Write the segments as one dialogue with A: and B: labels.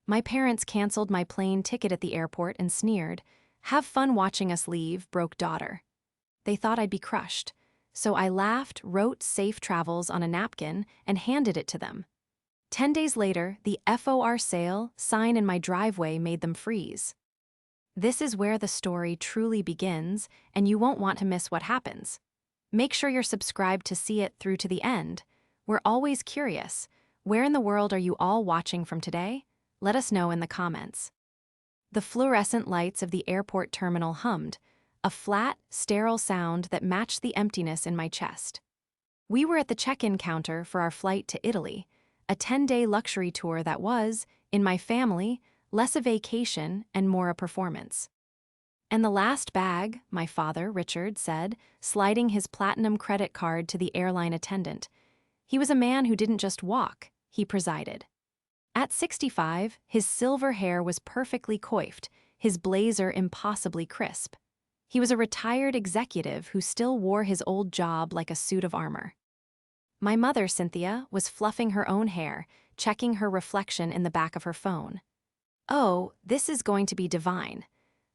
A: My parents canceled my plane ticket at the airport and sneered, "Have fun watching us leave, broke daughter." They thought I'd be crushed, so I laughed, wrote safe travels on a napkin, and handed it to them. 10 days later, the FOR sale sign in my driveway made them freeze. This is where the story truly begins, and you won't want to miss what happens. Make sure you're subscribed to see it through to the end. We're always curious. Where in the world are you all watching from today? Let us know in the comments. The fluorescent lights of the airport terminal hummed, a flat, sterile sound that matched the emptiness in my chest. We were at the check-in counter for our flight to Italy, a 10-day luxury tour that was, in my family, less a vacation and more a performance. "And the last bag," my father, Richard, said, sliding his platinum credit card to the airline attendant. He was a man who didn't just walk, he presided. At 65, his silver hair was perfectly coiffed, his blazer impossibly crisp. He was a retired executive who still wore his old job like a suit of armor. My mother, Cynthia, was fluffing her own hair, checking her reflection in the back of her phone. "Oh, this is going to be divine.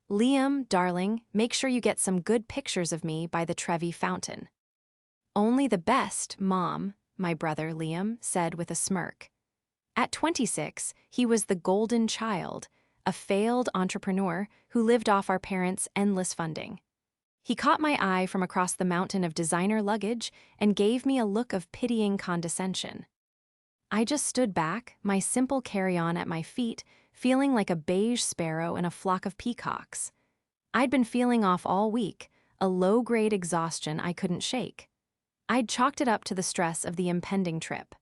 A: Liam, darling, make sure you get some good pictures of me by the Trevi fountain." "Only the best, Mom," my brother Liam said with a smirk. At 26, he was the golden child, a failed entrepreneur who lived off our parents' endless funding. He caught my eye from across the mountain of designer luggage and gave me a look of pitying condescension. I just stood back, my simple carry-on at my feet, feeling like a beige sparrow in a flock of peacocks. I'd been feeling off all week, a low-grade exhaustion I couldn't shake. I'd chalked it up to the stress of the impending trip.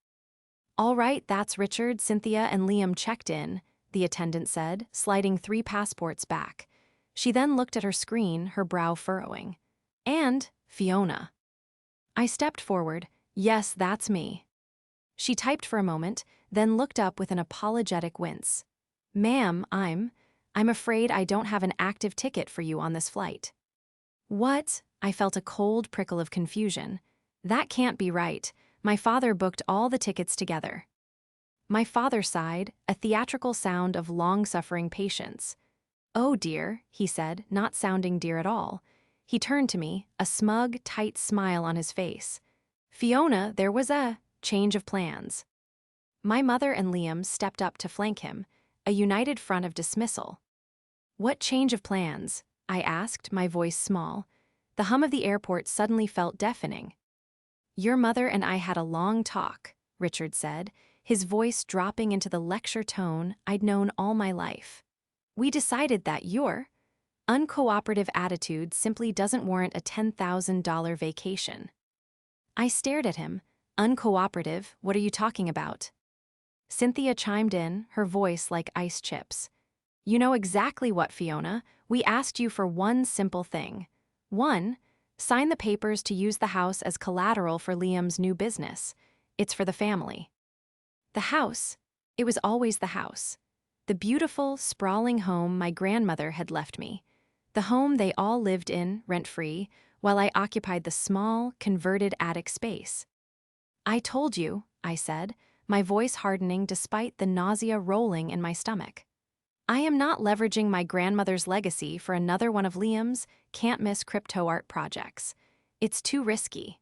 A: "All right, that's Richard, Cynthia, and Liam checked in," the attendant said, sliding 3 passports back. She then looked at her screen, her brow furrowing. "And Fiona." I stepped forward. "Yes, that's me." She typed for a moment, then looked up with an apologetic wince. "Ma'am, I'm afraid I don't have an active ticket for you on this flight." "What?" I felt a cold prickle of confusion. "That can't be right. My father booked all the tickets together." My father sighed, a theatrical sound of long-suffering patience. "Oh dear," he said, not sounding dear at all. He turned to me, a smug, tight smile on his face. "Fiona, there was a change of plans." My mother and Liam stepped up to flank him, a united front of dismissal. "What change of plans?" I asked, my voice small. The hum of the airport suddenly felt deafening. "Your mother and I had a long talk," Richard said, his voice dropping into the lecture tone I'd known all my life. "We decided that your uncooperative attitude simply doesn't warrant a $10,000 vacation." I stared at him. "Uncooperative? What are you talking about?" Cynthia chimed in, her voice like ice chips. "You know exactly what, Fiona. We asked you for one simple thing. 1. Sign the papers to use the house as collateral for Liam's new business. It's for the family." The house. It was always the house. The beautiful, sprawling home my grandmother had left me. The home they all lived in, rent-free, while I occupied the small, converted attic space. "I told you," I said, my voice hardening despite the nausea rolling in my stomach. "I am not leveraging my grandmother's legacy for another one of Liam's can't-miss crypto art projects. It's too risky."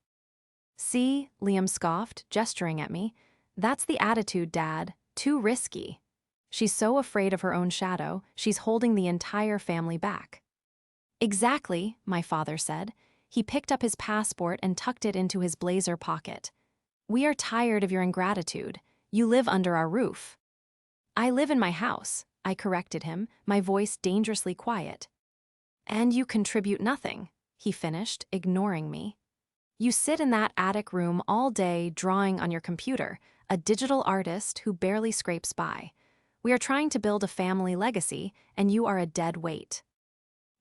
A: "See," Liam scoffed, gesturing at me. "That's the attitude, Dad. Too risky. She's so afraid of her own shadow, she's holding the entire family back." "Exactly," my father said. He picked up his passport and tucked it into his blazer pocket. "We are tired of your ingratitude. You live under our roof." "I live in my house," I corrected him, my voice dangerously quiet. "And you contribute nothing," he finished, ignoring me. "You sit in that attic room all day drawing on your computer, a digital artist who barely scrapes by. We are trying to build a family legacy, and you are a dead weight."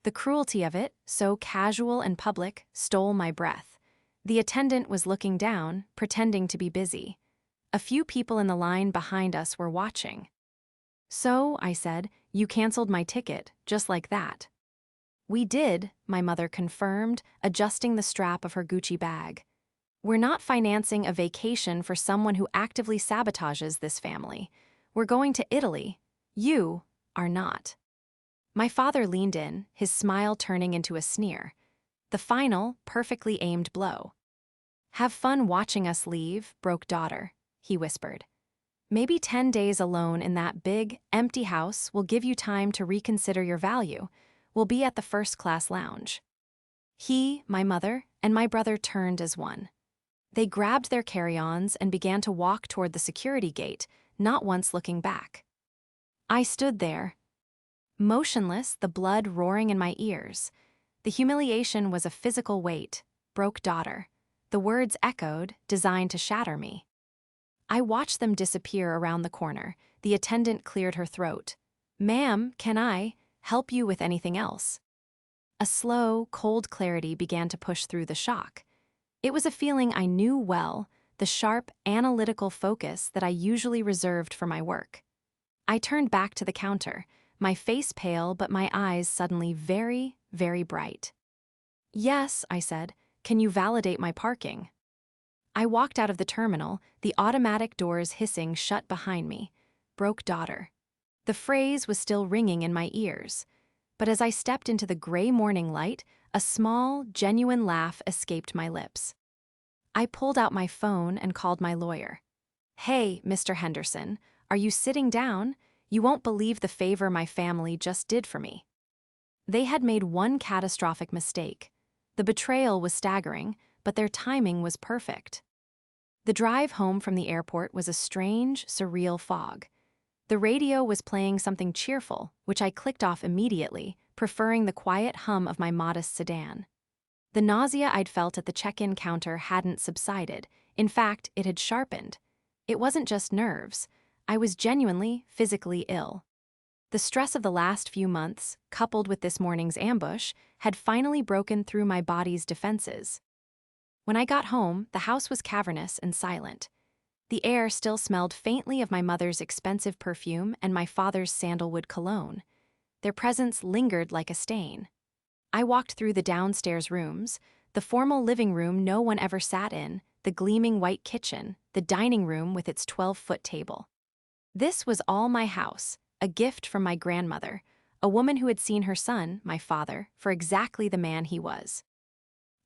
A: The cruelty of it, so casual and public, stole my breath. The attendant was looking down, pretending to be busy. A few people in the line behind us were watching. "So," I said, "you canceled my ticket, just like that." "We did," my mother confirmed, adjusting the strap of her Gucci bag. "We're not financing a vacation for someone who actively sabotages this family. We're going to Italy. You are not. My father leaned in, his smile turning into a sneer. The final, perfectly aimed blow. Have fun watching us leave, broke daughter, he whispered. Maybe 10 days alone in that big, empty house will give you time to reconsider your value. We'll be at the first-class lounge. He, my mother, and my brother turned as one. They grabbed their carry-ons and began to walk toward the security gate, not once looking back. I stood there, motionless, the blood roaring in my ears. The humiliation was a physical weight, broke daughter. The words echoed, designed to shatter me. I watched them disappear around the corner. The attendant cleared her throat. Ma'am, can I help you with anything else? A slow, cold clarity began to push through the shock. It was a feeling I knew well, the sharp, analytical focus that I usually reserved for my work. I turned back to the counter, my face pale but my eyes suddenly very, very bright. Yes, I said, can you validate my parking? I walked out of the terminal, the automatic doors hissing shut behind me. Broke daughter. The phrase was still ringing in my ears. But as I stepped into the gray morning light, a small, genuine laugh escaped my lips. I pulled out my phone and called my lawyer. Hey, Mr. Henderson, are you sitting down? You won't believe the favor my family just did for me. They had made one catastrophic mistake. The betrayal was staggering, but their timing was perfect. The drive home from the airport was a strange, surreal fog. The radio was playing something cheerful, which I clicked off immediately, preferring the quiet hum of my modest sedan. The nausea I'd felt at the check-in counter hadn't subsided. In fact, it had sharpened. It wasn't just nerves. I was genuinely, physically ill. The stress of the last few months, coupled with this morning's ambush, had finally broken through my body's defenses. When I got home, the house was cavernous and silent. The air still smelled faintly of my mother's expensive perfume and my father's sandalwood cologne. Their presence lingered like a stain. I walked through the downstairs rooms, the formal living room no one ever sat in, the gleaming white kitchen, the dining room with its 12-foot table. This was all my house, a gift from my grandmother, a woman who had seen her son, my father, for exactly the man he was.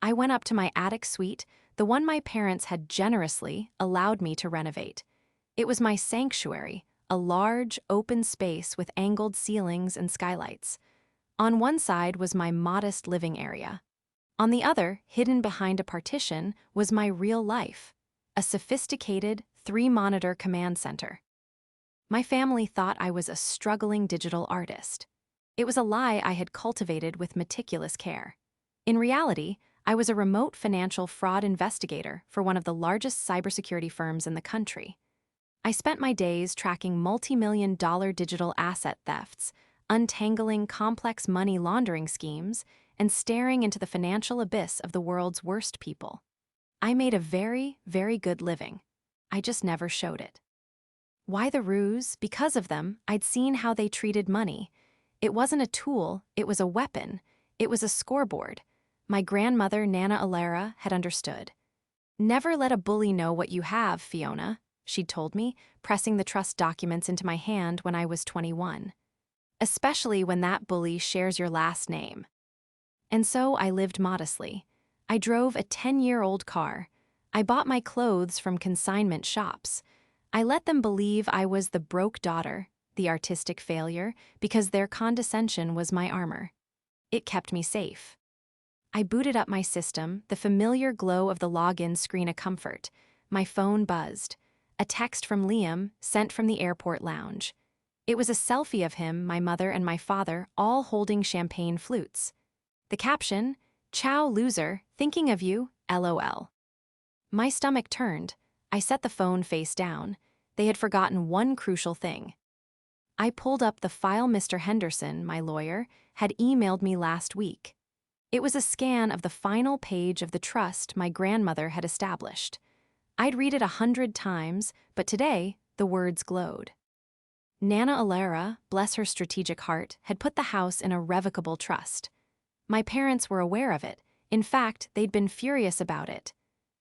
A: I went up to my attic suite, the one my parents had generously allowed me to renovate. It was my sanctuary, a large, open space with angled ceilings and skylights. On one side was my modest living area. On the other, hidden behind a partition, was my real life, a sophisticated, 3-monitor command center. My family thought I was a struggling digital artist. It was a lie I had cultivated with meticulous care. In reality, I was a remote financial fraud investigator for one of the largest cybersecurity firms in the country. I spent my days tracking multi-million-dollar digital asset thefts, untangling complex money laundering schemes, and staring into the financial abyss of the world's worst people. I made a very, very good living. I just never showed it. Why the ruse? Because of them, I'd seen how they treated money. It wasn't a tool, it was a weapon. It was a scoreboard. My grandmother, Nana Alara, had understood. Never let a bully know what you have, Fiona, she'd told me, pressing the trust documents into my hand when I was 21. Especially when that bully shares your last name. And so I lived modestly. I drove a 10-year-old car. I bought my clothes from consignment shops. I let them believe I was the broke daughter, the artistic failure, because their condescension was my armor. It kept me safe. I booted up my system, the familiar glow of the login screen a comfort. My phone buzzed. A text from Liam, sent from the airport lounge. It was a selfie of him, my mother, and my father, all holding champagne flutes. The caption, "Ciao, loser, thinking of you, LOL." My stomach turned. I set the phone face down. They had forgotten one crucial thing. I pulled up the file Mr. Henderson, my lawyer, had emailed me last week. It was a scan of the final page of the trust my grandmother had established. I'd read it 100 times, but today, the words glowed. Nana Alara, bless her strategic heart, had put the house in a revocable trust. My parents were aware of it. In fact, they'd been furious about it.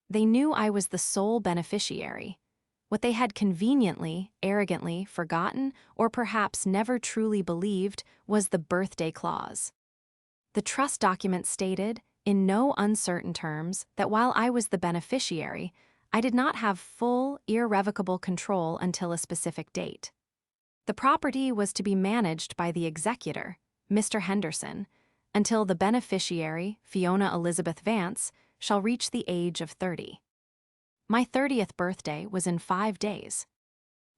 A: They knew I was the sole beneficiary. What they had conveniently, arrogantly forgotten, or perhaps never truly believed, was the birthday clause. The trust document stated, in no uncertain terms, that while I was the beneficiary, I did not have full, irrevocable control until a specific date. The property was to be managed by the executor, Mr. Henderson, until the beneficiary, Fiona Elizabeth Vance, shall reach the age of 30. My 30th birthday was in 5 days.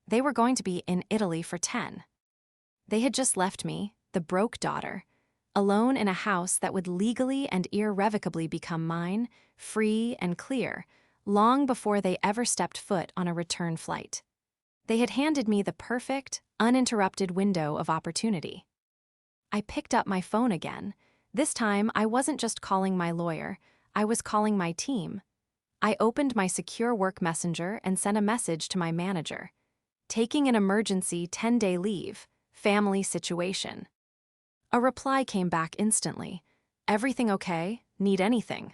A: They were going to be in Italy for 10. They had just left me, the broke daughter, alone in a house that would legally and irrevocably become mine, free and clear, long before they ever stepped foot on a return flight. They had handed me the perfect, uninterrupted window of opportunity. I picked up my phone again. This time, I wasn't just calling my lawyer, I was calling my team. I opened my secure work messenger and sent a message to my manager. Taking an emergency 10-day leave, family situation. A reply came back instantly. Everything okay? Need anything?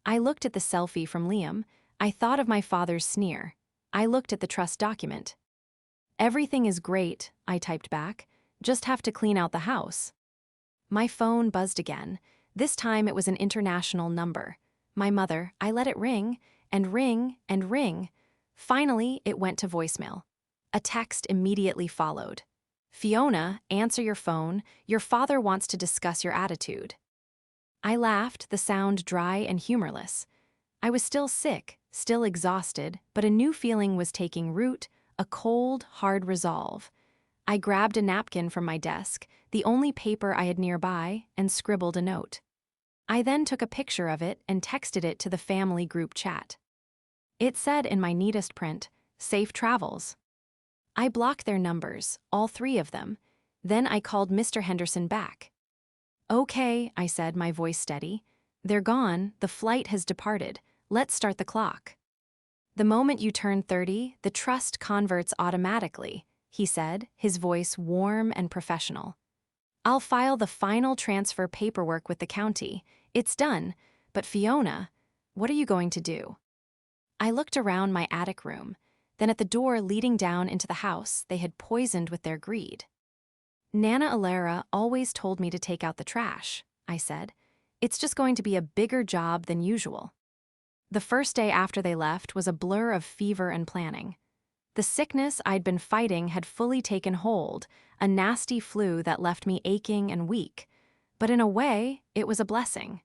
A: I looked at the selfie from Liam. I thought of my father's sneer. I looked at the trust document. Everything is great, I typed back. Just have to clean out the house. My phone buzzed again. This time it was an international number. My mother. I let it ring, and ring, and ring. Finally, it went to voicemail. A text immediately followed. Fiona, answer your phone. Your father wants to discuss your attitude. I laughed, the sound dry and humorless. I was still sick, still exhausted, but a new feeling was taking root, a cold, hard resolve. I grabbed a napkin from my desk, the only paper I had nearby, and scribbled a note. I then took a picture of it and texted it to the family group chat. It said in my neatest print, "Safe travels." I blocked their numbers, all 3 of them. Then I called Mr. Henderson back. "Okay," I said, my voice steady. "They're gone, the flight has departed. Let's start the clock." "The moment you turn 30, the trust converts automatically," he said, his voice warm and professional. "I'll file the final transfer paperwork with the county. It's done. But Fiona, what are you going to do?" I looked around my attic room. Then at the door leading down into the house they had poisoned with their greed. "Nana Alara always told me to take out the trash," I said. "It's just going to be a bigger job than usual." The first day after they left was a blur of fever and planning. The sickness I'd been fighting had fully taken hold, a nasty flu that left me aching and weak. But in a way, it was a blessing.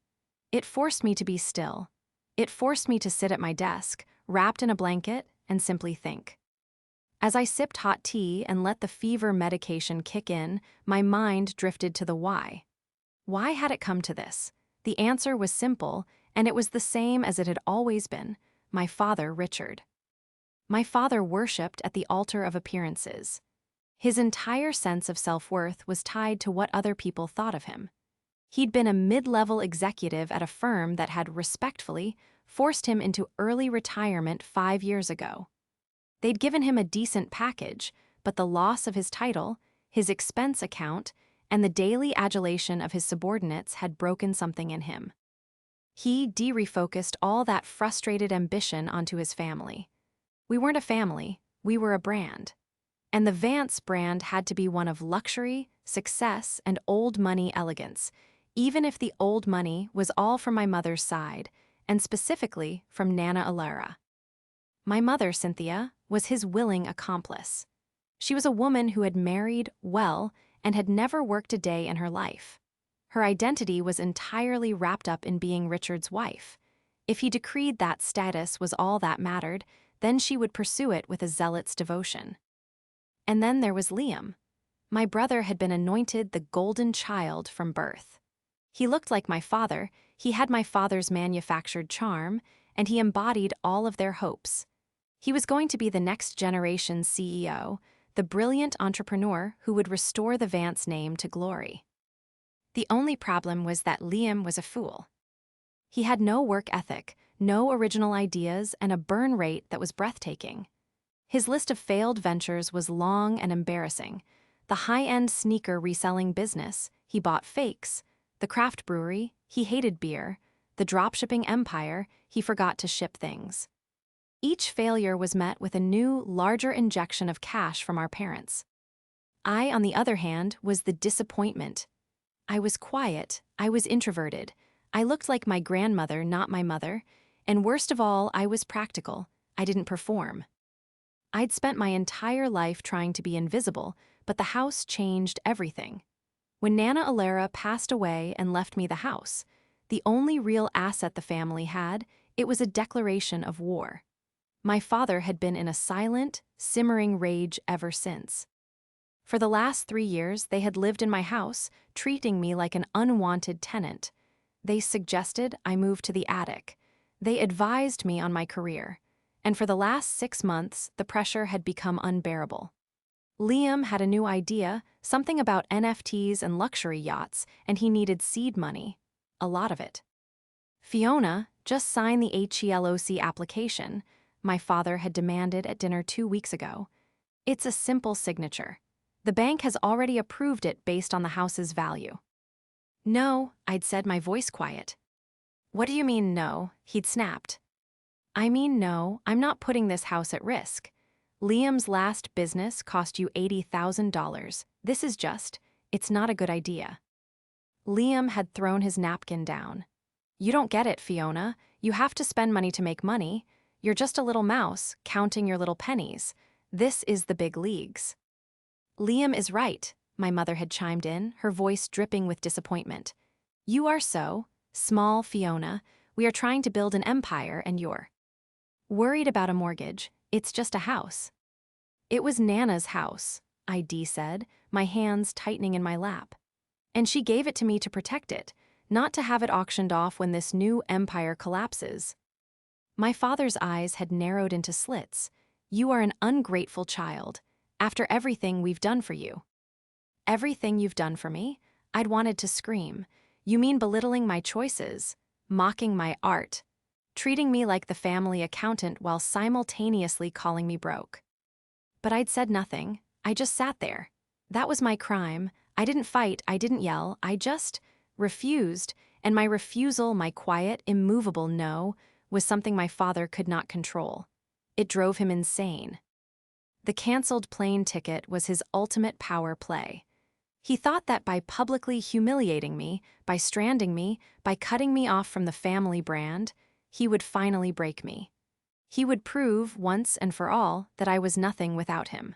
A: It forced me to be still. It forced me to sit at my desk, wrapped in a blanket, and simply think. As I sipped hot tea and let the fever medication kick in, my mind drifted to the why. Why had it come to this? The answer was simple, and it was the same as it had always been: my father, Richard. My father worshipped at the altar of appearances. His entire sense of self-worth was tied to what other people thought of him. He'd been a mid-level executive at a firm that had respectfully forced him into early retirement 5 years ago. They'd given him a decent package, but the loss of his title, his expense account, and the daily adulation of his subordinates had broken something in him. He refocused all that frustrated ambition onto his family. We weren't a family, we were a brand. And the Vance brand had to be one of luxury, success, and old money elegance, even if the old money was all from my mother's side, and specifically from Nana Alara. My mother, Cynthia, was his willing accomplice. She was a woman who had married well and had never worked a day in her life. Her identity was entirely wrapped up in being Richard's wife. If he decreed that status was all that mattered, then she would pursue it with a zealot's devotion. And then there was Liam. My brother had been anointed the golden child from birth. He looked like my father, he had my father's manufactured charm, and he embodied all of their hopes. He was going to be the next generation's CEO, the brilliant entrepreneur who would restore the Vance name to glory. The only problem was that Liam was a fool. He had no work ethic, no original ideas, and a burn rate that was breathtaking. His list of failed ventures was long and embarrassing. The high-end sneaker reselling business, he bought fakes. The craft brewery, he hated beer. The dropshipping empire, he forgot to ship things. Each failure was met with a new, larger injection of cash from our parents. I, on the other hand, was the disappointment. I was quiet, I was introverted, I looked like my grandmother, not my mother, and worst of all, I was practical. I didn't perform. I'd spent my entire life trying to be invisible, but the house changed everything. When Nana Alara passed away and left me the house, the only real asset the family had, it was a declaration of war. My father had been in a silent, simmering rage ever since. For the last 3 years, they had lived in my house, treating me like an unwanted tenant. They suggested I move to the attic. They advised me on my career. And for the last 6 months, the pressure had become unbearable. Liam had a new idea, something about NFTs and luxury yachts, and he needed seed money. A lot of it. Fiona, just sign the HELOC application, my father had demanded at dinner 2 weeks ago. It's a simple signature. The bank has already approved it based on the house's value. No, I'd said, my voice quiet. What do you mean no? He'd snapped. I mean no, I'm not putting this house at risk. Liam's last business cost you $80,000. This is just, it's not a good idea. Liam had thrown his napkin down. You don't get it, Fiona. You have to spend money to make money. You're just a little mouse, counting your little pennies. This is the big leagues. Liam is right, my mother had chimed in, her voice dripping with disappointment. You are so small, Fiona. We are trying to build an empire and you're worried about a mortgage. It's just a house. It was Nana's house, I said, my hands tightening in my lap. And she gave it to me to protect it, not to have it auctioned off when this new empire collapses. My father's eyes had narrowed into slits. You are an ungrateful child. After everything we've done for you. Everything you've done for me? I'd wanted to scream. You mean belittling my choices, mocking my art, treating me like the family accountant while simultaneously calling me broke. But I'd said nothing. I just sat there. That was my crime. I didn't fight, I didn't yell, I just refused, and my refusal, my quiet, immovable no, was something my father could not control. It drove him insane. The canceled plane ticket was his ultimate power play. He thought that by publicly humiliating me, by stranding me, by cutting me off from the family brand, he would finally break me. He would prove, once and for all, that I was nothing without him.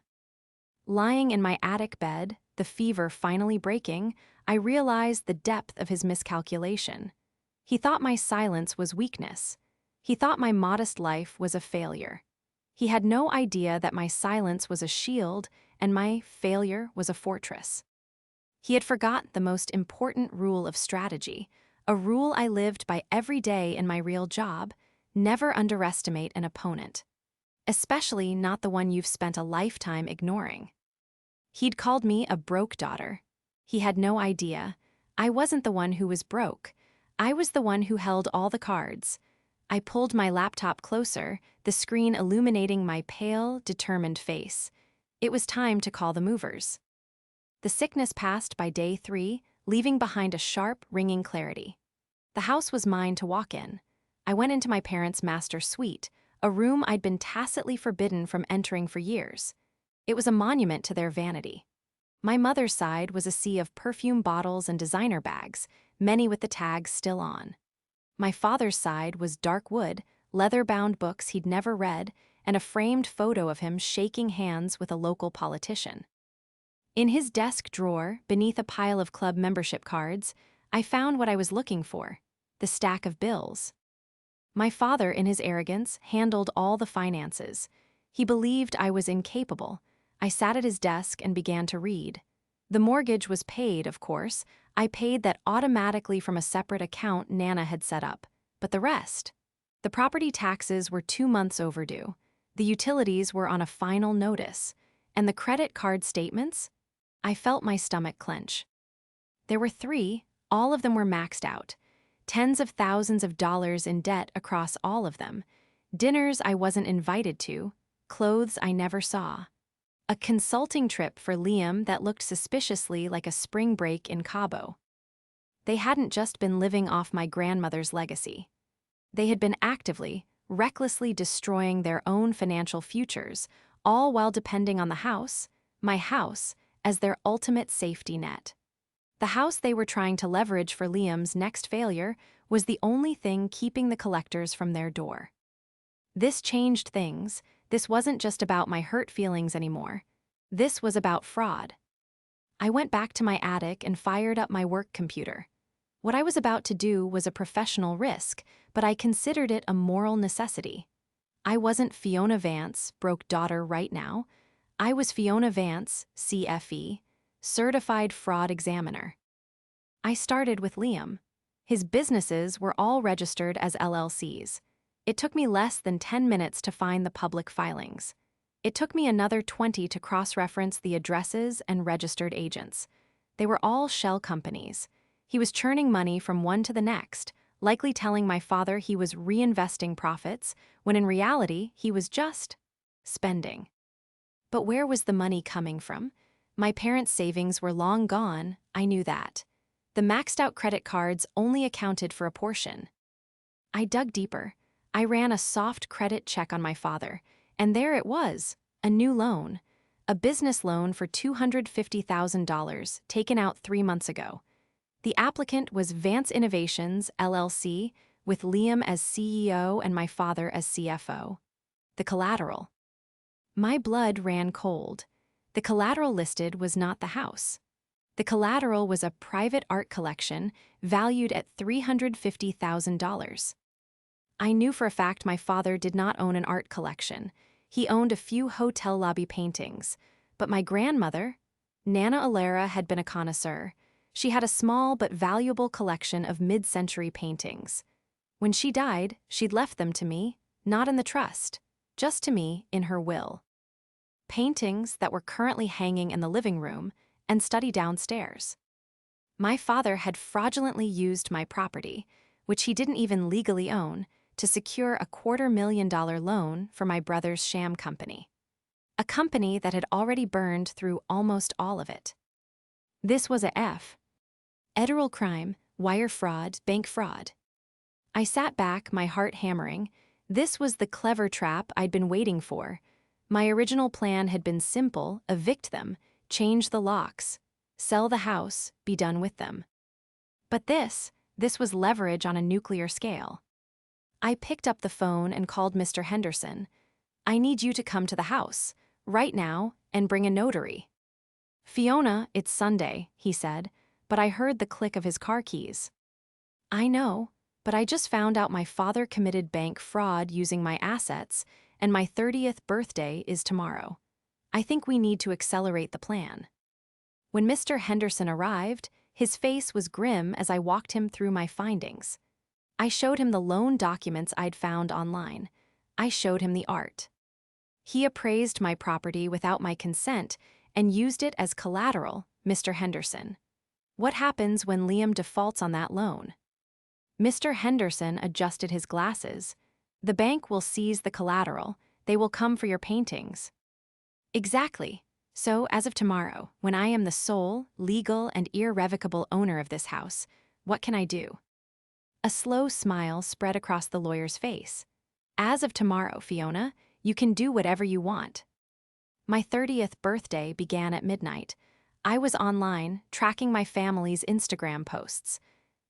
A: Lying in my attic bed, the fever finally breaking, I realized the depth of his miscalculation. He thought my silence was weakness. He thought my modest life was a failure. He had no idea that my silence was a shield and my failure was a fortress. He had forgotten the most important rule of strategy, a rule I lived by every day in my real job: never underestimate an opponent, especially not the one you've spent a lifetime ignoring. He'd called me a broke daughter. He had no idea. I wasn't the one who was broke. I was the one who held all the cards. I pulled my laptop closer, the screen illuminating my pale, determined face. It was time to call the movers. The sickness passed by day 3, leaving behind a sharp, ringing clarity. The house was mine to walk in. I went into my parents' master suite, a room I'd been tacitly forbidden from entering for years. It was a monument to their vanity. My mother's side was a sea of perfume bottles and designer bags, many with the tags still on. My father's side was dark wood, leather-bound books he'd never read, and a framed photo of him shaking hands with a local politician. In his desk drawer, beneath a pile of club membership cards, I found what I was looking for: the stack of bills. My father, in his arrogance, handled all the finances. He believed I was incapable. I sat at his desk and began to read. The mortgage was paid, of course. I paid that automatically from a separate account Nana had set up. But the rest? The property taxes were 2 months overdue. The utilities were on a final notice. And the credit card statements? I felt my stomach clench. There were 3, all of them were maxed out. Tens of thousands of dollars in debt across all of them. Dinners I wasn't invited to. Clothes I never saw. A consulting trip for Liam that looked suspiciously like a spring break in Cabo. They hadn't just been living off my grandmother's legacy. They had been actively, recklessly destroying their own financial futures, all while depending on the house, my house, as their ultimate safety net. The house they were trying to leverage for Liam's next failure was the only thing keeping the collectors from their door. This changed things. This wasn't just about my hurt feelings anymore. This was about fraud. I went back to my attic and fired up my work computer. What I was about to do was a professional risk, but I considered it a moral necessity. I wasn't Fiona Vance, broke daughter right now. I was Fiona Vance, CFE, certified fraud examiner. I started with Liam. His businesses were all registered as LLCs. It took me less than 10 minutes to find the public filings. It took me another 20 to cross-reference the addresses and registered agents. They were all shell companies. He was churning money from one to the next, likely telling my father he was reinvesting profits, when in reality he was just spending. But where was the money coming from? My parents' savings were long gone, I knew that. The maxed-out credit cards only accounted for a portion. I dug deeper. I ran a soft credit check on my father, and there it was, a new loan. A business loan for $250,000 taken out 3 months ago. The applicant was Vance Innovations, LLC, with Liam as CEO and my father as CFO. The collateral. My blood ran cold. The collateral listed was not the house. The collateral was a private art collection valued at $350,000. I knew for a fact my father did not own an art collection. He owned a few hotel lobby paintings. But my grandmother, Nana Alera, had been a connoisseur. She had a small but valuable collection of mid-century paintings. When she died, she'd left them to me, not in the trust, just to me in her will. Paintings that were currently hanging in the living room and study downstairs. My father had fraudulently used my property, which he didn't even legally own, to secure a $250,000 loan for my brother's sham company. A company that had already burned through almost all of it. This was a F. Federal crime, wire fraud, bank fraud. I sat back, my heart hammering. This was the clever trap I'd been waiting for. My original plan had been simple: evict them, change the locks, sell the house, be done with them. But this was leverage on a nuclear scale. I picked up the phone and called Mr. Henderson. I need you to come to the house, right now, and bring a notary. Fiona, it's Sunday, he said, but I heard the click of his car keys. I know, but I just found out my father committed bank fraud using my assets, and my 30th birthday is tomorrow. I think we need to accelerate the plan. When Mr. Henderson arrived, his face was grim as I walked him through my findings. I showed him the loan documents I'd found online. I showed him the art. He appraised my property without my consent and used it as collateral, Mr. Henderson. What happens when Liam defaults on that loan? Mr. Henderson adjusted his glasses. The bank will seize the collateral. They will come for your paintings. Exactly. So, as of tomorrow, when I am the sole, legal, and irrevocable owner of this house, what can I do? A slow smile spread across the lawyer's face. As of tomorrow, Fiona, you can do whatever you want. My 30th birthday began at midnight. I was online, tracking my family's Instagram posts.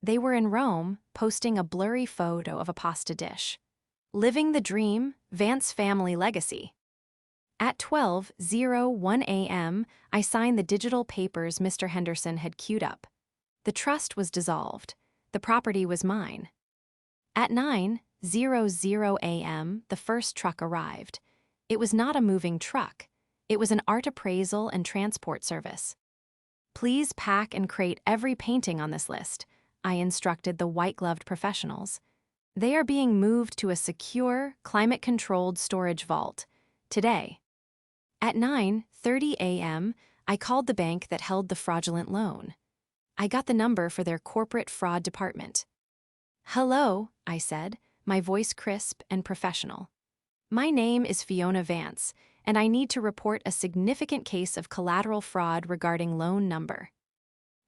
A: They were in Rome, posting a blurry photo of a pasta dish. Living the dream, Vance family legacy. At 12:01 a.m., I signed the digital papers Mr. Henderson had queued up. The trust was dissolved. The property was mine. At 9:00 a.m., the first truck arrived. It was not a moving truck. It was an art appraisal and transport service. Please pack and crate every painting on this list, I instructed the white-gloved professionals. They are being moved to a secure, climate-controlled storage vault. Today. At 9:30 a.m., I called the bank that held the fraudulent loan. I got the number for their corporate fraud department. Hello, I said, my voice crisp and professional. My name is Fiona Vance, and I need to report a significant case of collateral fraud regarding loan number.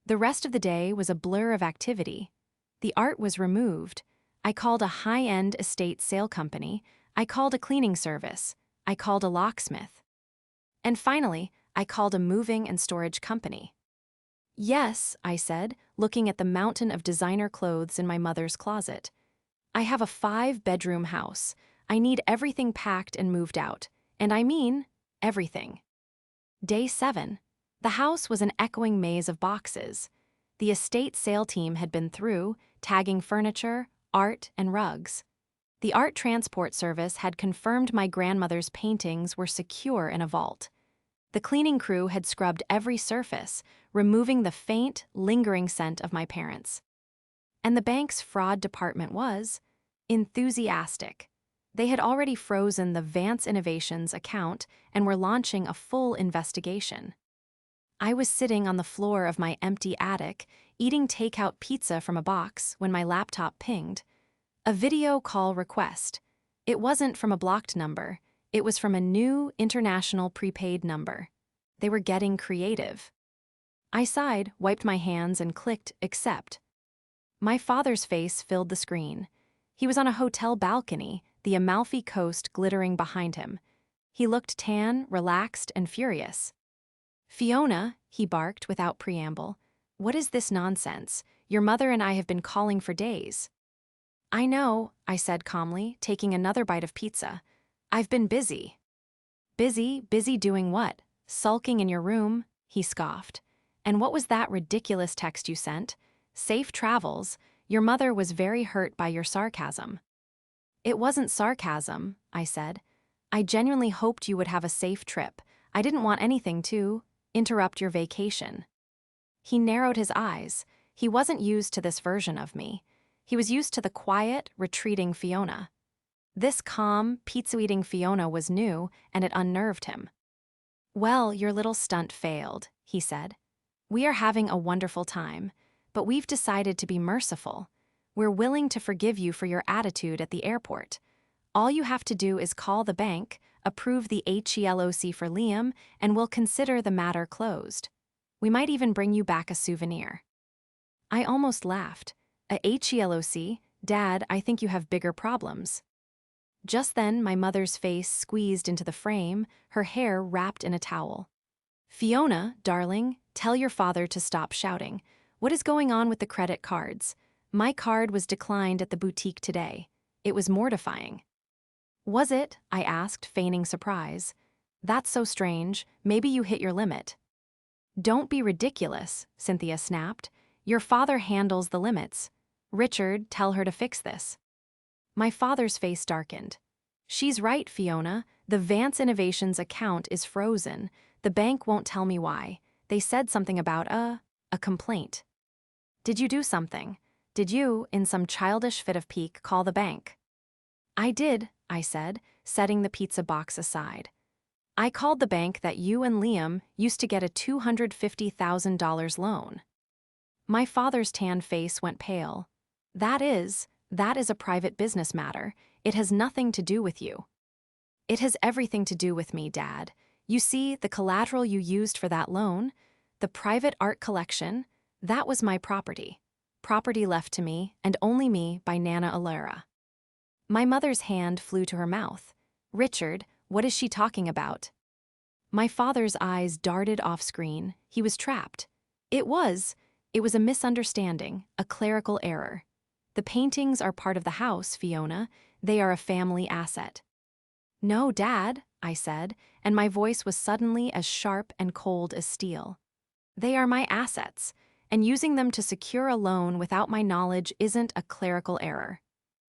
A: The rest of the day was a blur of activity. The art was removed. I called a high-end estate sale company. I called a cleaning service. I called a locksmith. And finally, I called a moving and storage company. Yes, I said, looking at the mountain of designer clothes in my mother's closet. I have a 5-bedroom house. I need everything packed and moved out. And I mean, everything. Day 7. The house was an echoing maze of boxes. The estate sale team had been through, tagging furniture, art, and rugs. The art transport service had confirmed my grandmother's paintings were secure in a vault. The cleaning crew had scrubbed every surface, removing the faint, lingering scent of my parents. And the bank's fraud department was enthusiastic. They had already frozen the Vance Innovations account and were launching a full investigation. I was sitting on the floor of my empty attic, eating takeout pizza from a box when my laptop pinged. A video call request. It wasn't from a blocked number. It was from a new international prepaid number. They were getting creative. I sighed, wiped my hands, and clicked accept. My father's face filled the screen. He was on a hotel balcony, the Amalfi Coast glittering behind him. He looked tan, relaxed, and furious. "Fiona," he barked without preamble, "what is this nonsense? Your mother and I have been calling for days." "I know," I said calmly, taking another bite of pizza. "I've been busy." "Busy? Busy doing what? Sulking in your room?" he scoffed. "And what was that ridiculous text you sent? Safe travels. Your mother was very hurt by your sarcasm." "It wasn't sarcasm," I said. "I genuinely hoped you would have a safe trip. I didn't want anything to interrupt your vacation." He narrowed his eyes. He wasn't used to this version of me. He was used to the quiet, retreating Fiona. This calm, pizza-eating Fiona was new, and it unnerved him. "Well, your little stunt failed," he said. "We are having a wonderful time, but we've decided to be merciful. We're willing to forgive you for your attitude at the airport. All you have to do is call the bank, approve the HELOC for Liam, and we'll consider the matter closed. We might even bring you back a souvenir." I almost laughed. "A HELOC? Dad, I think you have bigger problems." Just then, my mother's face squeezed into the frame, her hair wrapped in a towel. "Fiona, darling, tell your father to stop shouting. What is going on with the credit cards? My card was declined at the boutique today. It was mortifying." "Was it?" I asked, feigning surprise. "That's so strange. Maybe you hit your limit." "Don't be ridiculous," Cynthia snapped. "Your father handles the limits. Richard, tell her to fix this." My father's face darkened. "She's right, Fiona. The Vance Innovations account is frozen. The bank won't tell me why. They said something about a complaint." "Did you do something? Did you, in some childish fit of pique, call the bank?" "I did," I said, setting the pizza box aside. "I called the bank that you and Liam used to get a $250,000 loan." My father's tan face went pale. That is a private business matter. It has nothing to do with you." "It has everything to do with me, Dad. You see, the collateral you used for that loan, the private art collection, that was my property. Property left to me, and only me, by Nana Alera." My mother's hand flew to her mouth. "Richard, what is she talking about?" My father's eyes darted off screen. He was trapped. It was a misunderstanding, a clerical error. "The paintings are part of the house, Fiona. They are a family asset." "No, Dad," I said, and my voice was suddenly as sharp and cold as steel. "They are my assets, and using them to secure a loan without my knowledge isn't a clerical error.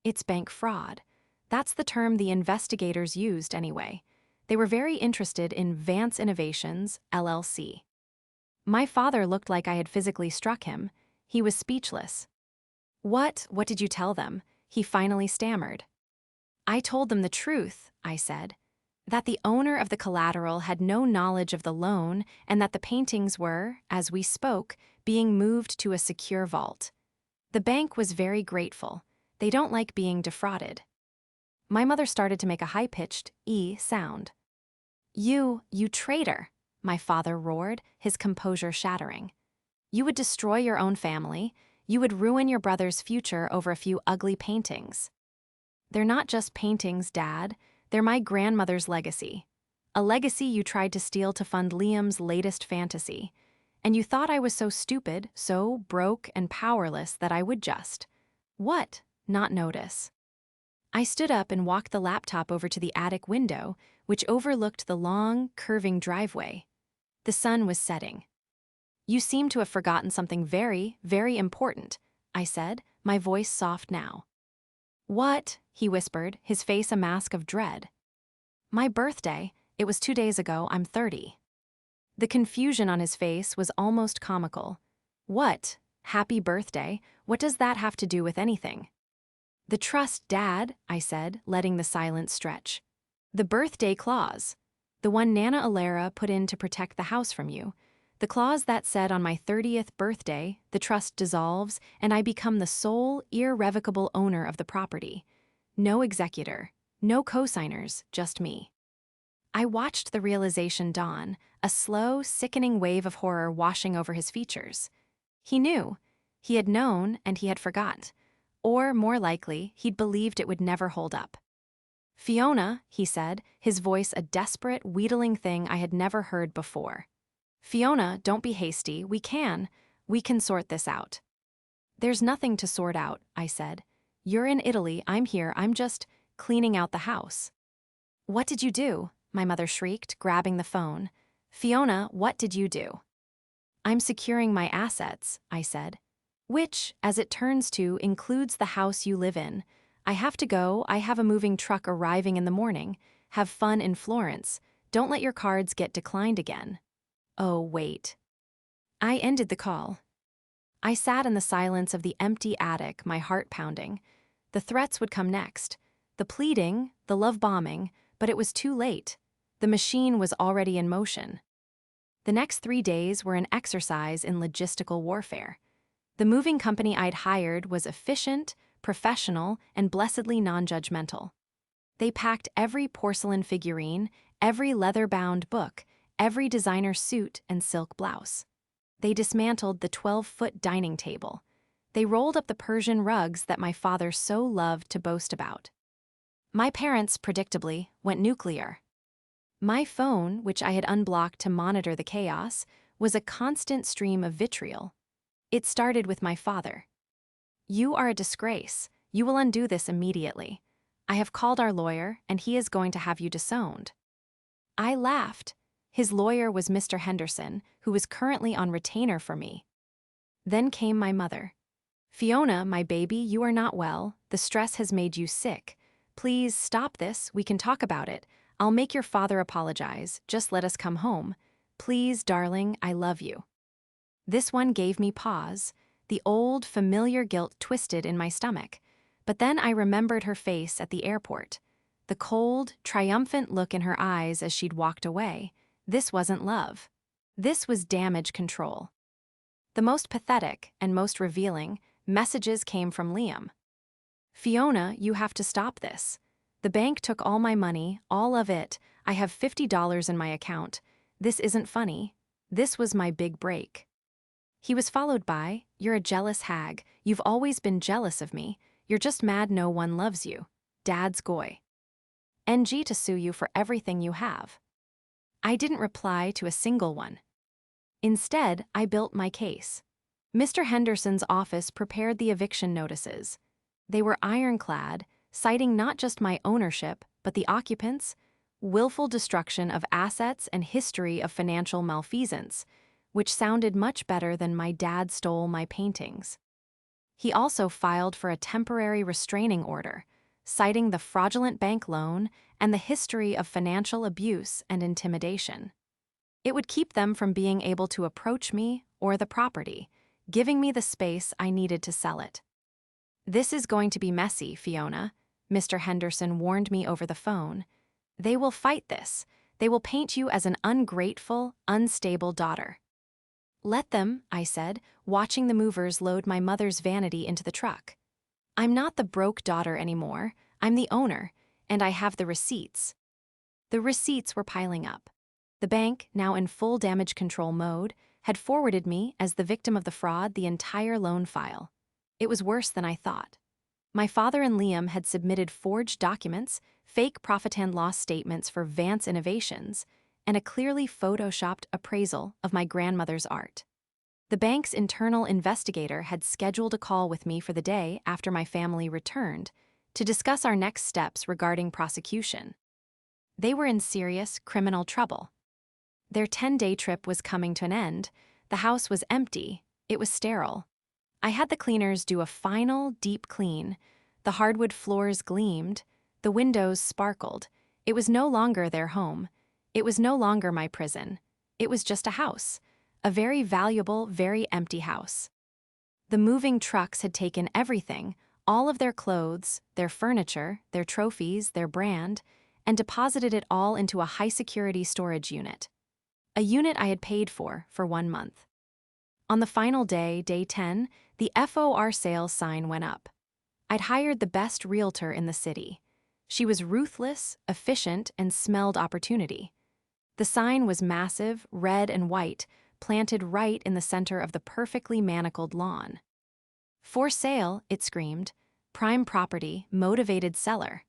A: It's bank fraud. That's the term the investigators used anyway. They were very interested in Vance Innovations, LLC. My father looked like I had physically struck him. He was speechless. What did you tell them?" he finally stammered. "I told them the truth," I said. "That the owner of the collateral had no knowledge of the loan and that the paintings were, as we spoke, being moved to a secure vault. The bank was very grateful. They don't like being defrauded." My mother started to make a high-pitched E sound. You traitor," my father roared, his composure shattering. "You would destroy your own family. You would ruin your brother's future over a few ugly paintings. They're not just paintings, Dad. They're my grandmother's legacy. A legacy you tried to steal to fund Liam's latest fantasy. And you thought I was so stupid, so broke and powerless that I would just— what? Not notice. I stood up and walked the laptop over to the attic window, which overlooked the long, curving driveway. The sun was setting. You seem to have forgotten something very, very important, I said, my voice soft now. What? He whispered, his face a mask of dread. My birthday. It was 2 days ago. I'm 30. The confusion on his face was almost comical. What? Happy birthday? What does that have to do with anything? The trust, Dad, I said, letting the silence stretch. The birthday clause. The one Nana Alara put in to protect the house from you. The clause that said on my 30th birthday, the trust dissolves and I become the sole, irrevocable owner of the property. No executor, no co-signers, just me. I watched the realization dawn, a slow, sickening wave of horror washing over his features. He knew. He had known, and he had forgot. Or, more likely, he'd believed it would never hold up. Fiona, he said, his voice a desperate, wheedling thing I had never heard before. Fiona, don't be hasty. We can sort this out. There's nothing to sort out, I said. You're in Italy, I'm here, I'm just cleaning out the house. What did you do? My mother shrieked, grabbing the phone. Fiona, what did you do? I'm securing my assets, I said. Which, as it turns to, includes the house you live in. I have to go, I have a moving truck arriving in the morning. Have fun in Florence. Don't let your cards get declined again. Oh, wait. I ended the call. I sat in the silence of the empty attic, my heart pounding. The threats would come next. The pleading, the love-bombing, but it was too late. The machine was already in motion. The next 3 days were an exercise in logistical warfare. The moving company I'd hired was efficient, professional, and blessedly non-judgmental. They packed every porcelain figurine, every leather-bound book, every designer suit and silk blouse. They dismantled the 12-foot dining table. They rolled up the Persian rugs that my father so loved to boast about. My parents, predictably, went nuclear. My phone, which I had unblocked to monitor the chaos, was a constant stream of vitriol. It started with my father. You are a disgrace. You will undo this immediately. I have called our lawyer, and he is going to have you disowned. I laughed. His lawyer was Mr. Henderson, who was currently on retainer for me. Then came my mother. Fiona, my baby, you are not well. The stress has made you sick. Please stop this. We can talk about it. I'll make your father apologize. Just let us come home. Please, darling, I love you. This one gave me pause. The old, familiar guilt twisted in my stomach. But then I remembered her face at the airport. The cold, triumphant look in her eyes as she'd walked away. This wasn't love. This was damage control. The most pathetic and most revealing messages came from Liam. Fiona, you have to stop this. The bank took all my money, all of it. I have $50 in my account. This isn't funny. This was my big break. He was followed by, you're a jealous hag. You've always been jealous of me. You're just mad no one loves you. Dad's goy. NG to sue you for everything you have. I didn't reply to a single one. Instead, I built my case. Mr. Henderson's office prepared the eviction notices. They were ironclad, citing not just my ownership, but the occupants, willful destruction of assets and history of financial malfeasance, which sounded much better than my dad stole my paintings. He also filed for a temporary restraining order, citing the fraudulent bank loan and the history of financial abuse and intimidation. It would keep them from being able to approach me or the property, giving me the space I needed to sell it. This is going to be messy, Fiona, Mr. Henderson warned me over the phone. They will fight this. They will paint you as an ungrateful, unstable daughter. Let them, I said, watching the movers load my mother's vanity into the truck. I'm not the broke daughter anymore. I'm the owner, and I have the receipts. The receipts were piling up. The bank, now in full damage control mode, had forwarded me, as the victim of the fraud, the entire loan file. It was worse than I thought. My father and Liam had submitted forged documents, fake profit and loss statements for Vance Innovations, and a clearly photoshopped appraisal of my grandmother's art. The bank's internal investigator had scheduled a call with me for the day after my family returned to discuss our next steps regarding prosecution. They were in serious criminal trouble. Their 10-day trip was coming to an end. The house was empty. It was sterile. I had the cleaners do a final, deep clean. The hardwood floors gleamed. The windows sparkled. It was no longer their home. It was no longer my prison. It was just a house. A very valuable, very empty house. The moving trucks had taken everything, all of their clothes, their furniture, their trophies, their brand, and deposited it all into a high-security storage unit. A unit I had paid for 1 month. On the final day, day 10, the FOR sale sign went up. I'd hired the best realtor in the city. She was ruthless, efficient, and smelled opportunity. The sign was massive, red and white, planted right in the center of the perfectly manacled lawn. For sale, it screamed. Prime property, motivated seller.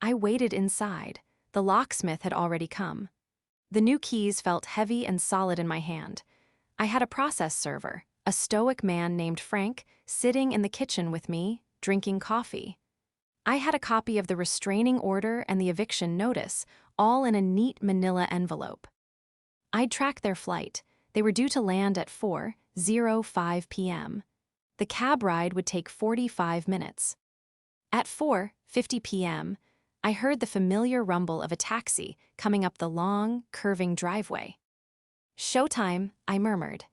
A: I waited inside. The locksmith had already come. The new keys felt heavy and solid in my hand. I had a process server, a stoic man named Frank, sitting in the kitchen with me, drinking coffee. I had a copy of the restraining order and the eviction notice, all in a neat manila envelope. I'd tracked their flight. They were due to land at 4:05 p.m. The cab ride would take 45 minutes. At 4:50 p.m., I heard the familiar rumble of a taxi coming up the long, curving driveway. "Showtime," I murmured.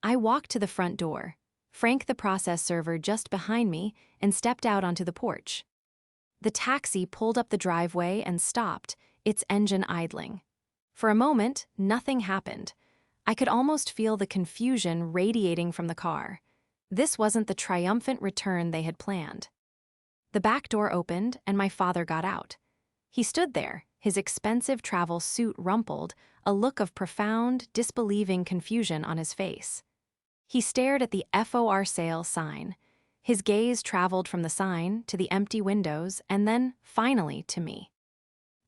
A: I walked to the front door, Frank the process server just behind me, and stepped out onto the porch. The taxi pulled up the driveway and stopped, its engine idling. For a moment, nothing happened. I could almost feel the confusion radiating from the car. This wasn't the triumphant return they had planned. The back door opened, and my father got out. He stood there, his expensive travel suit rumpled, a look of profound, disbelieving confusion on his face. He stared at the FOR sale sign. His gaze traveled from the sign to the empty windows and then, finally, to me.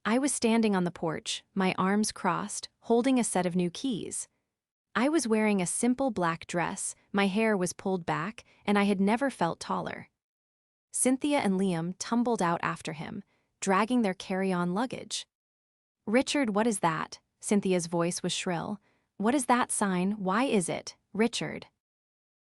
A: I was standing on the porch, my arms crossed, holding a set of new keys. I was wearing a simple black dress, my hair was pulled back, and I had never felt taller. Cynthia and Liam tumbled out after him, dragging their carry-on luggage. "Richard, what is that?" Cynthia's voice was shrill. "What is that sign? Why is it? Richard."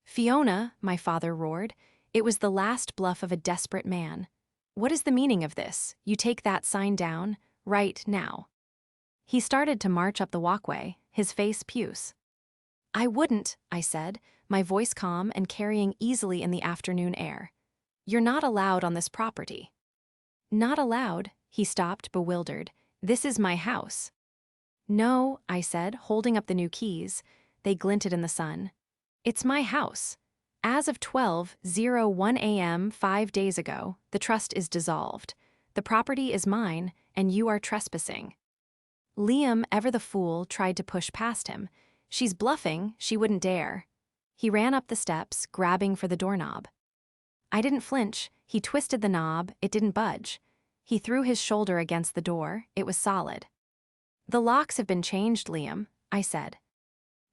A: "Fiona," my father roared. It was the last bluff of a desperate man. "What is the meaning of this? You take that sign down, right now." He started to march up the walkway, his face puce. "I wouldn't," I said, my voice calm and carrying easily in the afternoon air. "You're not allowed on this property." "Not allowed?" He stopped, bewildered. "This is my house." "No," I said, holding up the new keys. They glinted in the sun. "It's my house. As of 12:01 a.m. 5 days ago, the trust is dissolved. The property is mine, and you are trespassing." Liam, ever the fool, tried to push past him. "She's bluffing, she wouldn't dare." He ran up the steps, grabbing for the doorknob. I didn't flinch. He twisted the knob, it didn't budge. He threw his shoulder against the door, it was solid. "The locks have been changed, Liam," I said.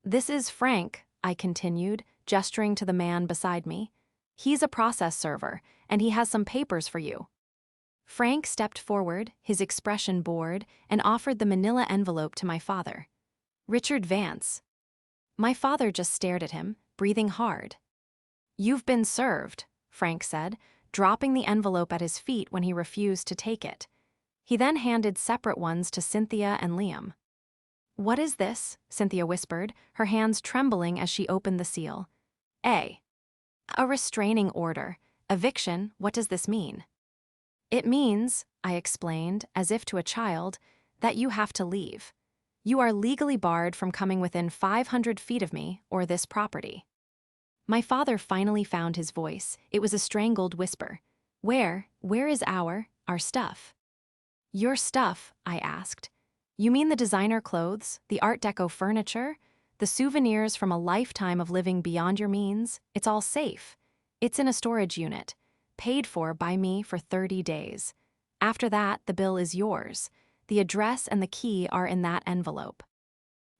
A: "This is Frank," I continued, gesturing to the man beside me. "He's a process server, and he has some papers for you." Frank stepped forward, his expression bored, and offered the manila envelope to my father. "Richard Vance." My father just stared at him, breathing hard. "You've been served," Frank said, dropping the envelope at his feet when he refused to take it. He then handed separate ones to Cynthia and Liam. "What is this?" Cynthia whispered, her hands trembling as she opened the seal. A restraining order. Eviction, what does this mean?" "It means," I explained, as if to a child, "that you have to leave. You are legally barred from coming within 500 feet of me or this property." My father finally found his voice. It was a strangled whisper. Where is our stuff?" "Your stuff?" I asked. "You mean the designer clothes, the Art Deco furniture, the souvenirs from a lifetime of living beyond your means? It's all safe. It's in a storage unit, paid for by me for 30 days. After that, the bill is yours. The address and the key are in that envelope."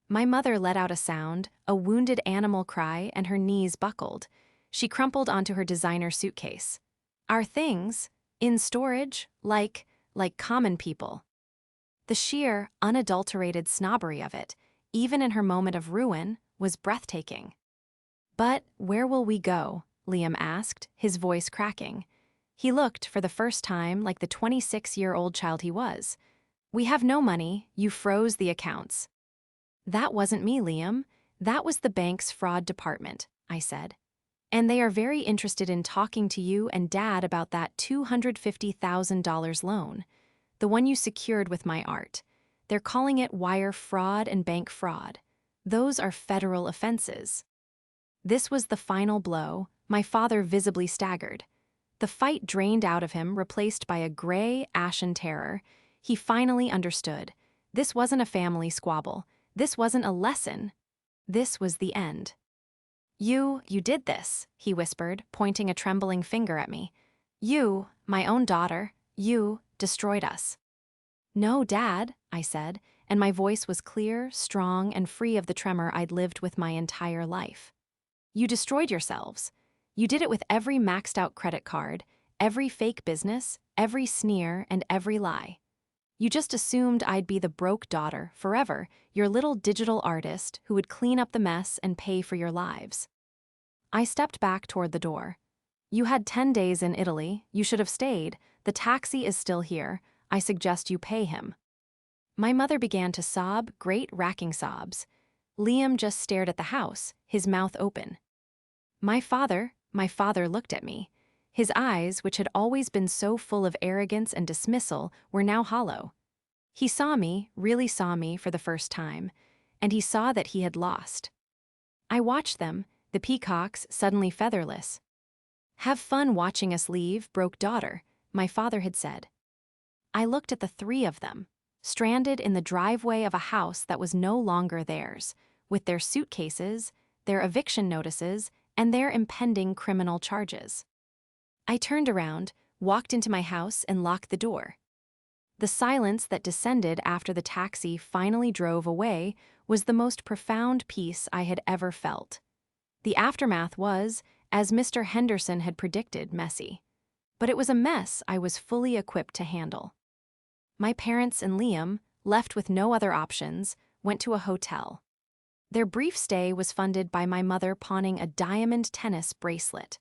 A: My mother let out a sound, a wounded animal cry, and her knees buckled. She crumpled onto her designer suitcase. "Our things? In storage? Like common people." The sheer, unadulterated snobbery of it, even in her moment of ruin, was breathtaking. "But where will we go?" Liam asked, his voice cracking. He looked, for the first time, like the 26-year-old child he was. "We have no money, you froze the accounts." "That wasn't me, Liam. That was the bank's fraud department," I said. "And they are very interested in talking to you and Dad about that $250,000 loan. The one you secured with my art. They're calling it wire fraud and bank fraud. Those are federal offenses." This was the final blow. My father visibly staggered. The fight drained out of him, replaced by a gray, ashen terror. He finally understood. This wasn't a family squabble. This wasn't a lesson. This was the end. You did this," he whispered, pointing a trembling finger at me. "You, my own daughter, you destroyed us." "No, Dad," I said, and my voice was clear, strong, and free of the tremor I'd lived with my entire life. "You destroyed yourselves. You did it with every maxed-out credit card, every fake business, every sneer, and every lie. You just assumed I'd be the broke daughter, forever, your little digital artist who would clean up the mess and pay for your lives." I stepped back toward the door. "You had 10 days in Italy. You should have stayed. The taxi is still here. I suggest you pay him." My mother began to sob, great racking sobs. Liam just stared at the house, his mouth open. My father looked at me. His eyes, which had always been so full of arrogance and dismissal, were now hollow. He saw me, really saw me for the first time, and he saw that he had lost. I watched them, the peacocks suddenly featherless. "Have fun watching us leave, broke daughter," my father had said. I looked at the three of them, stranded in the driveway of a house that was no longer theirs, with their suitcases, their eviction notices, and their impending criminal charges. I turned around, walked into my house, and locked the door. The silence that descended after the taxi finally drove away was the most profound peace I had ever felt. The aftermath was, as Mr. Henderson had predicted, messy. But it was a mess I was fully equipped to handle. My parents and Liam, left with no other options, went to a hotel. Their brief stay was funded by my mother pawning a diamond tennis bracelet.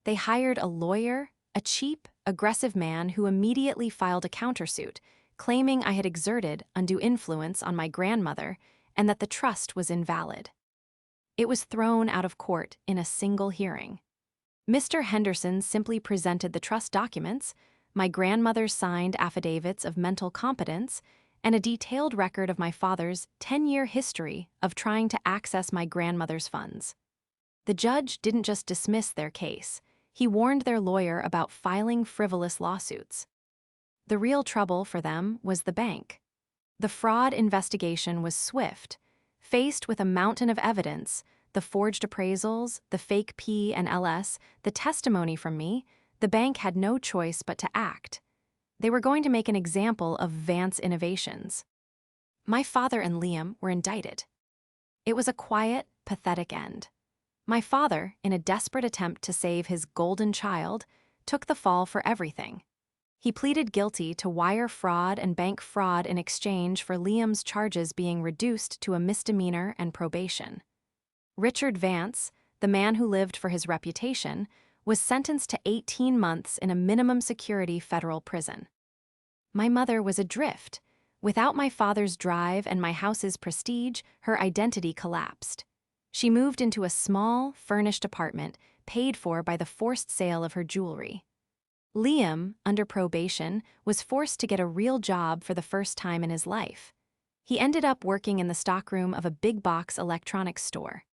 A: They hired a lawyer, a cheap, aggressive man who immediately filed a countersuit, claiming I had exerted undue influence on my grandmother and that the trust was invalid. It was thrown out of court in a single hearing. Mr. Henderson simply presented the trust documents, my grandmother's signed affidavits of mental competence, and a detailed record of my father's 10-year history of trying to access my grandmother's funds. The judge didn't just dismiss their case. He warned their lawyer about filing frivolous lawsuits. The real trouble for them was the bank. The fraud investigation was swift. Faced with a mountain of evidence, the forged appraisals, the fake P and LS, the testimony from me, the bank had no choice but to act. They were going to make an example of Vance Innovations. My father and Liam were indicted. It was a quiet, pathetic end. My father, in a desperate attempt to save his golden child, took the fall for everything. He pleaded guilty to wire fraud and bank fraud in exchange for Liam's charges being reduced to a misdemeanor and probation. Richard Vance, the man who lived for his reputation, was sentenced to 18 months in a minimum security federal prison. My mother was adrift. Without my father's drive and my house's prestige, her identity collapsed. She moved into a small, furnished apartment paid for by the forced sale of her jewelry. Liam, under probation, was forced to get a real job for the first time in his life. He ended up working in the stockroom of a big-box electronics store.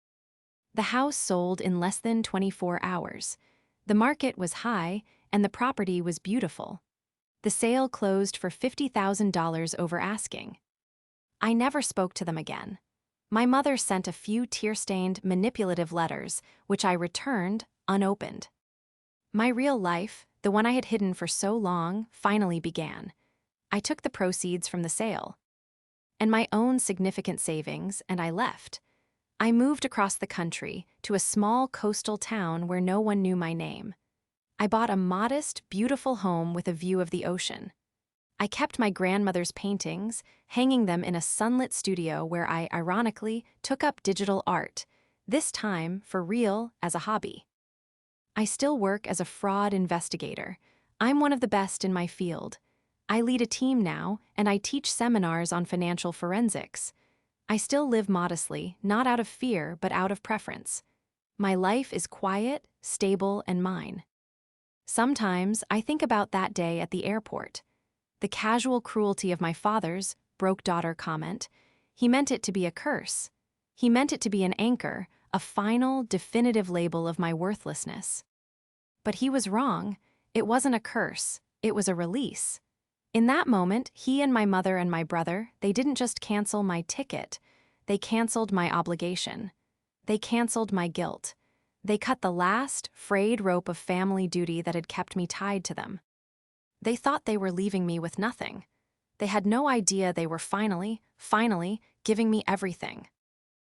A: The house sold in less than 24 hours. The market was high, and the property was beautiful. The sale closed for $50,000 over asking. I never spoke to them again. My mother sent a few tear-stained, manipulative letters, which I returned unopened. My real life, the one I had hidden for so long, finally began. I took the proceeds from the sale and my own significant savings, and I left. I moved across the country to a small coastal town where no one knew my name. I bought a modest, beautiful home with a view of the ocean. I kept my grandmother's paintings, hanging them in a sunlit studio where I, ironically, took up digital art, this time, for real, as a hobby. I still work as a fraud investigator. I'm one of the best in my field. I lead a team now, and I teach seminars on financial forensics. I still live modestly, not out of fear, but out of preference. My life is quiet, stable, and mine. Sometimes I think about that day at the airport. The casual cruelty of my father's broke daughter comment. He meant it to be a curse. He meant it to be an anchor, a final, definitive label of my worthlessness. But he was wrong. It wasn't a curse. It was a release. In that moment, he and my mother and my brother, they didn't just cancel my ticket. They canceled my obligation. They canceled my guilt. They cut the last, frayed rope of family duty that had kept me tied to them. They thought they were leaving me with nothing. They had no idea they were finally giving me everything.